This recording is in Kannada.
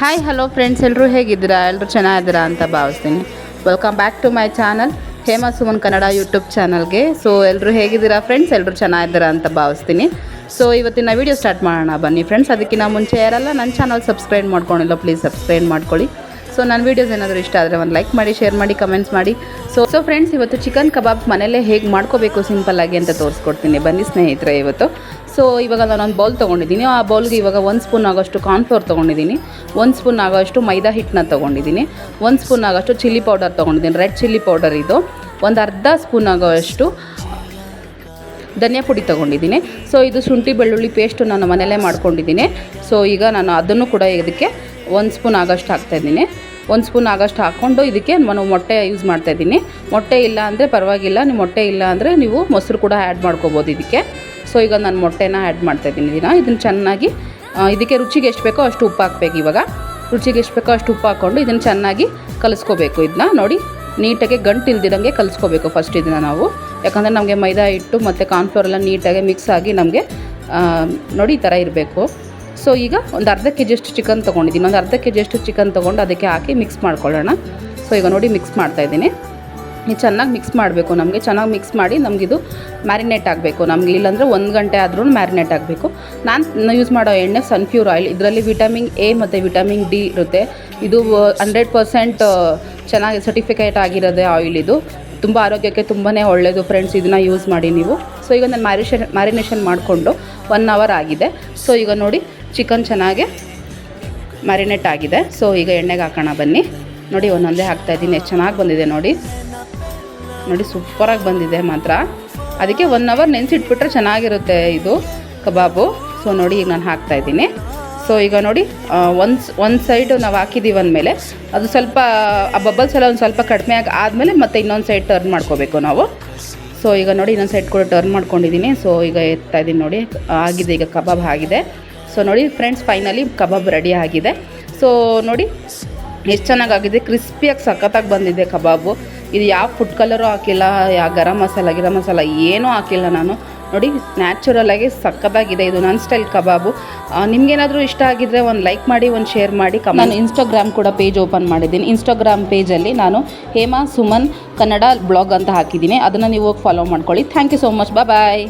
ಹಾಯ್ ಹಲೋ ಫ್ರೆಂಡ್ಸ್, ಎಲ್ಲರೂ ಹೇಗಿದ್ದೀರಾ? ಎಲ್ಲರೂ ಚೆನ್ನಾಗಿದ್ದೀರಾ ಅಂತ ಭಾವಿಸ್ತೀನಿ. Welcome back to my channel Hema Suman Kannada YouTube ಚಾನಲ್ಗೆ. ಸೊ ಎಲ್ಲರೂ ಹೇಗಿದ್ದೀರಾ ಫ್ರೆಂಡ್ಸ್? ಎಲ್ಲರೂ ಚೆನ್ನಾಗಿದ್ದೀರಾ ಅಂತ ಭಾವಿಸ್ತೀನಿ. ಸೊ ಇವತ್ತಿನ ವೀಡಿಯೋ ಸ್ಟಾರ್ಟ್ ಮಾಡೋಣ ಬನ್ನಿ ಫ್ರೆಂಡ್ಸ್. ಅದಕ್ಕಿಂತ ಮುಂಚೆ ಯಾರೆಲ್ಲ ನನ್ನ ಚಾನಲ್ ಸಬ್ಸ್ಕ್ರೈಬ್ ಮಾಡ್ಕೊಂಡಿಲ್ಲ ಪ್ಲೀಸ್ ಸಬ್ಸ್ಕ್ರೈಬ್ ಮಾಡ್ಕೊಳ್ಳಿ. ಸೊ ನನ್ನ ವೀಡಿಯೋಸ್ ಏನಾದರೂ ಇಷ್ಟ ಆದರೆ ಒಂದು ಲೈಕ್ ಮಾಡಿ, ಶೇರ್ ಮಾಡಿ, ಕಮೆಂಟ್ಸ್ ಮಾಡಿ. ಸೊ ಫ್ರೆಂಡ್ಸ್, ಇವತ್ತು ಚಿಕನ್ ಕಬಾಬ್ ಮನೆಯಲ್ಲೇ ಹೇಗೆ ಮಾಡ್ಕೋಬೇಕು ಸಿಂಪಲ್ಲಾಗಿ ಅಂತ ತೋರಿಸ್ಕೊಡ್ತೀನಿ ಬನ್ನಿ ಸ್ನೇಹಿತರೆ ಇವತ್ತು. ಸೊ ಇವಾಗ ನಾನೊಂದು ಬೌಲ್ ತೊಗೊಂಡಿದ್ದೀನಿ. ಆ ಬೌಲ್ಗೆ ಇವಾಗ 1 ಸ್ಪೂನ್ ಆಗೋಷ್ಟು ಕಾರ್ನ್ಫ್ಲೋರ್ ತೊಗೊಂಡಿದ್ದೀನಿ, 1 ಸ್ಪೂನ್ ಆಗೋಷ್ಟು ಮೈದಾ ಹಿಟ್ಟನ್ನ ತೊಗೊಂಡಿದ್ದೀನಿ, 1 ಸ್ಪೂನ್ ಆಗೋಷ್ಟು ಚಿಲ್ಲಿ ಪೌಡರ್ ತೊಗೊಂಡಿದ್ದೀನಿ, ರೆಡ್ ಚಿಲ್ಲಿ ಪೌಡರ್ ಇದು, ಒಂದು ಅರ್ಧ ಸ್ಪೂನ್ ಆಗೋಷ್ಟು ಧನಿಯಾ ಪುಡಿ ತೊಗೊಂಡಿದ್ದೀನಿ. ಸೊ ಇದು ಶುಂಠಿ ಬೆಳ್ಳುಳ್ಳಿ ಪೇಸ್ಟು ನಾನು ಮನೆಯಲ್ಲೇ ಮಾಡ್ಕೊಂಡಿದ್ದೀನಿ. ಸೊ ಈಗ ನಾನು ಅದನ್ನು ಕೂಡ ಇದಕ್ಕೆ 1 ಸ್ಪೂನ್ ಆಗೋಷ್ಟು ಹಾಕ್ತಾಯಿದ್ದೀನಿ. 1 ಸ್ಪೂನ್ ಆಗೋಷ್ಟು ಹಾಕ್ಕೊಂಡು ಇದಕ್ಕೆ ನಾನು ಮೊಟ್ಟೆ ಯೂಸ್ ಮಾಡ್ತಾಯಿದ್ದೀನಿ. ಮೊಟ್ಟೆ ಇಲ್ಲ ಅಂದರೆ ಪರವಾಗಿಲ್ಲ, ನೀವು ಮೊಟ್ಟೆ ಇಲ್ಲ ಅಂದರೆ ನೀವು ಮೊಸರು ಕೂಡ ಆ್ಯಡ್ ಮಾಡ್ಕೋಬೋದು ಇದಕ್ಕೆ. ಸೊ ಈಗ ನಾನು ಮೊಟ್ಟೆನ ಆ್ಯಡ್ ಮಾಡ್ತಾಯಿದ್ದೀನಿ. ಇದನ್ನು ಚೆನ್ನಾಗಿ ಇದಕ್ಕೆ ರುಚಿಗೆ ಎಷ್ಟು ಬೇಕೋ ಅಷ್ಟು ಉಪ್ಪು ಹಾಕಬೇಕು. ಇವಾಗ ರುಚಿಗೆ ಎಷ್ಟು ಬೇಕೋ ಅಷ್ಟು ಉಪ್ಪು ಹಾಕ್ಕೊಂಡು ಇದನ್ನು ಚೆನ್ನಾಗಿ ಕಲಿಸ್ಕೋಬೇಕು. ಇದನ್ನ ನೋಡಿ ನೀಟಾಗಿ ಗಂಟು ಇಲ್ದಿರಂಗೆ ಕಲಿಸ್ಕೋಬೇಕು ಫಸ್ಟ್ ಇದನ್ನು ನಾವು. ಯಾಕಂದರೆ ನಮಗೆ ಮೈದಾ ಹಿಟ್ಟು ಮತ್ತು ಕಾರ್ನ್ಫ್ಲೋರ್ ಎಲ್ಲ ನೀಟಾಗಿ ಮಿಕ್ಸ್ ಆಗಿ ನಮಗೆ ನೋಡಿ ಈ ಥರ ಇರಬೇಕು. ಸೊ ಈಗ ಒಂದು ಅರ್ಧ ಕೆ ಜಿಯಷ್ಟು ಚಿಕನ್ ತೊಗೊಂಡಿದ್ದೀನಿ. ಒಂದು ಅರ್ಧ ಕೆ ಜಿಯಷ್ಟು ಚಿಕನ್ ತೊಗೊಂಡು ಅದಕ್ಕೆ ಹಾಕಿ ಮಿಕ್ಸ್ ಮಾಡ್ಕೊಳ್ಳೋಣ. ಸೊ ಈಗ ನೋಡಿ ಮಿಕ್ಸ್ ಮಾಡ್ತಾಯಿದ್ದೀನಿ. ಇದು ಚೆನ್ನಾಗಿ ಮಿಕ್ಸ್ ಮಾಡಬೇಕು. ನಮಗೆ ಚೆನ್ನಾಗಿ ಮಿಕ್ಸ್ ಮಾಡಿ ನಮಗಿದು ಮ್ಯಾರಿನೇಟ್ ಆಗಬೇಕು. ನಮಗೆ ಇಲ್ಲಾಂದರೆ 1 ಗಂಟೆ ಆದ್ರೂ ಮ್ಯಾರಿನೇಟ್ ಆಗಬೇಕು. ನಾನು ಯೂಸ್ ಮಾಡೋ ಎಣ್ಣೆ ಸನ್ಫ್ಯೂರ್ ಆಯಿಲ್. ಇದರಲ್ಲಿ ವಿಟಮಿನ್ ಎ ಮತ್ತು ವಿಟಮಿನ್ ಡಿ ಇರುತ್ತೆ. ಇದು 100% ಚೆನ್ನಾಗಿ ಸರ್ಟಿಫಿಕೇಟ್ ಆಗಿರೋದೇ ಆಯಿಲ್. ಇದು ತುಂಬ ಆರೋಗ್ಯಕ್ಕೆ ತುಂಬಾ ಒಳ್ಳೆಯದು ಫ್ರೆಂಡ್ಸ್. ಇದನ್ನು ಯೂಸ್ ಮಾಡಿ ನೀವು. ಸೊ ಈಗ ನಾನು ಮ್ಯಾರಿನೇಷನ್ ಮಾಡಿಕೊಂಡು 1 ಅವರ್ ಆಗಿದೆ. ಸೊ ಈಗ ನೋಡಿ ಚಿಕನ್ ಚೆನ್ನಾಗಿ ಮ್ಯಾರಿನೇಟ್ ಆಗಿದೆ. ಸೊ ಈಗ ಎಣ್ಣೆಗೆ ಹಾಕೋಣ ಬನ್ನಿ. ನೋಡಿ ಒಂದೊಂದೇ ಹಾಕ್ತಾಯಿದ್ದೀನಿ. ಎಷ್ಟು ಚೆನ್ನಾಗಿ ಬಂದಿದೆ ನೋಡಿ ಸೂಪರಾಗಿ ಬಂದಿದೆ ಮಾತ್ರ. ಅದಕ್ಕೆ 1 ಅವರ್ ನೆನೆಸಿಟ್ಬಿಟ್ರೆ ಚೆನ್ನಾಗಿರುತ್ತೆ ಇದು ಕಬಾಬು. ಸೊ ನೋಡಿ ಈಗ ನಾನು ಹಾಕ್ತಾಯಿದ್ದೀನಿ. ಸೊ ಈಗ ನೋಡಿ ಒಂದು ಸೈಡ್ ನಾವು ಹಾಕಿದ್ದೀವಿ ಅಂದಮೇಲೆ ಅದು ಸ್ವಲ್ಪ ಆ ಬಬಲ್ಸ್ ಎಲ್ಲ ಒಂದು ಸ್ವಲ್ಪ ಕಡಿಮೆ ಆದಮೇಲೆ ಮತ್ತೆ ಇನ್ನೊಂದು ಸೈಡ್ ಟರ್ನ್ ಮಾಡ್ಕೋಬೇಕು ನಾವು. ಸೊ ಈಗ ನೋಡಿ ಇನ್ನೊಂದು ಸೈಡ್ ಕೂಡ ಟರ್ನ್ ಮಾಡ್ಕೊಂಡಿದ್ದೀನಿ. ಸೊ ಈಗ ಎತ್ತಾಯಿದ್ದೀನಿ ನೋಡಿ ಆಗಿದೆ, ಈಗ ಕಬಾಬ್ ಆಗಿದೆ. ಸೊ ನೋಡಿ ಫ್ರೆಂಡ್ಸ್, ಫೈನಲಿ ಕಬಾಬ್ ರೆಡಿ ಆಗಿದೆ. ಸೊ ನೋಡಿ ಎಷ್ಟು ಚೆನ್ನಾಗಾಗಿದೆ, ಕ್ರಿಸ್ಪಿಯಾಗಿ ಸಖತ್ತಾಗಿ ಬಂದಿದೆ ಕಬಾಬು. ಇದು ಯಾವ ಫುಡ್ ಕಲರು ಹಾಕಿಲ್ಲ, ಯಾವ ಗರಂ ಮಸಾಲ ಏನೂ ಹಾಕಿಲ್ಲ ನಾನು. ನೋಡಿ ನ್ಯಾಚುರಲಾಗಿ ಸಖತ್ತಾಗಿದೆ. ಇದು ನನ್ನ ಸ್ಟೈಲ್ ಕಬಾಬು. ನಿಮಗೇನಾದರೂ ಇಷ್ಟ ಆಗಿದ್ದರೆ ಒಂದು ಲೈಕ್ ಮಾಡಿ, ಒಂದು ಶೇರ್ ಮಾಡಿ. ನಾನು ಇನ್ಸ್ಟಾಗ್ರಾಮ್ ಕೂಡ ಪೇಜ್ ಓಪನ್ ಮಾಡಿದ್ದೀನಿ. ಇನ್ಸ್ಟಾಗ್ರಾಮ್ ಪೇಜಲ್ಲಿ ನಾನು ಹೇಮಾ ಸುಮನ್ ಕನ್ನಡ ಬ್ಲಾಗ್ ಅಂತ ಹಾಕಿದ್ದೀನಿ. ಅದನ್ನು ನೀವು ಹೋಗಿ ಫಾಲೋ ಮಾಡ್ಕೊಳ್ಳಿ. Thank you so much. Bye.